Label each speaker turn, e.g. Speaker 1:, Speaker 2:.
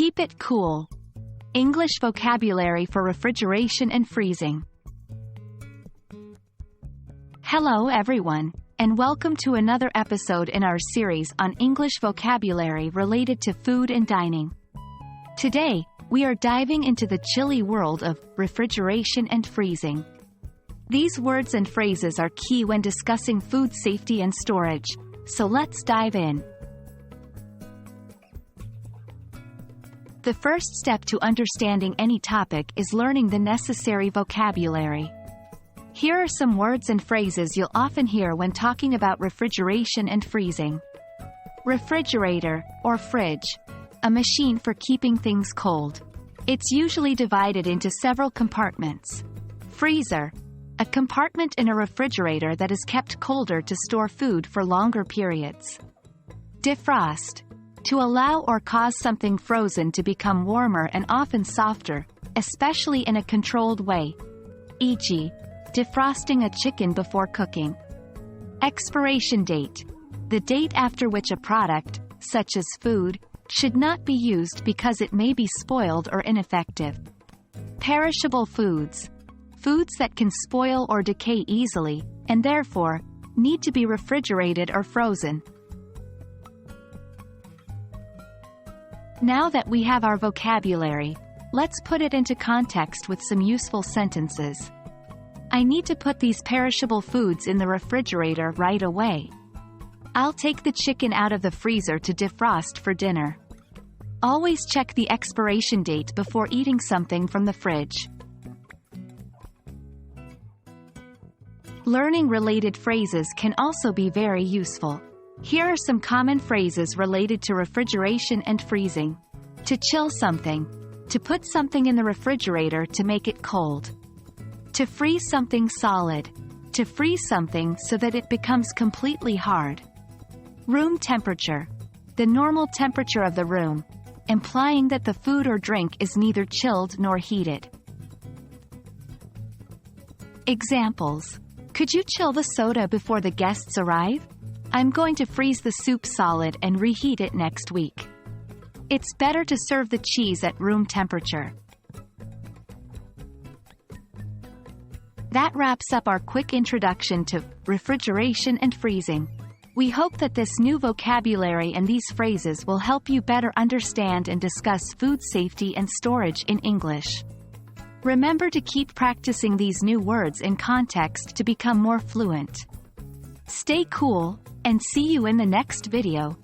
Speaker 1: Keep it cool. English vocabulary for refrigeration and freezing. Hello everyone, and welcome to another episode in our series on English vocabulary related to food and dining. Today, we are diving into the chilly world of refrigeration and freezing. These words and phrases are key when discussing food safety and storage, so let's dive in. The first step to understanding any topic is learning the necessary vocabulary. Here are some words and phrases you'll often hear when talking about refrigeration and freezing. Refrigerator, or fridge. A machine for keeping things cold. It's usually divided into several compartments. Freezer. A compartment in a refrigerator that is kept colder to store food for longer periods. Defrost. To allow or cause something frozen to become warmer and often softer, especially in a controlled way. E.g., defrosting a chicken before cooking. Expiration date. The date after which a product, such as food, should not be used because it may be spoiled or ineffective. Perishable foods. Foods that can spoil or decay easily, and therefore, need to be refrigerated or frozen. Now that we have our vocabulary, let's put it into context with some useful sentences. I need to put these perishable foods in the refrigerator right away. I'll take the chicken out of the freezer to defrost for dinner. Always check the expiration date before eating something from the fridge. Learning related phrases can also be very useful. Here are some common phrases related to refrigeration and freezing. To chill something. To put something in the refrigerator to make it cold. To freeze something solid. To freeze something so that it becomes completely hard. Room temperature. The normal temperature of the room, implying that the food or drink is neither chilled nor heated. Examples. Could you chill the soda before the guests arrive? I'm going to freeze the soup solid and reheat it next week. It's better to serve the cheese at room temperature. That wraps up our quick introduction to refrigeration and freezing. We hope that this new vocabulary and these phrases will help you better understand and discuss food safety and storage in English. Remember to keep practicing these new words in context to become more fluent. Stay cool, and see you in the next video.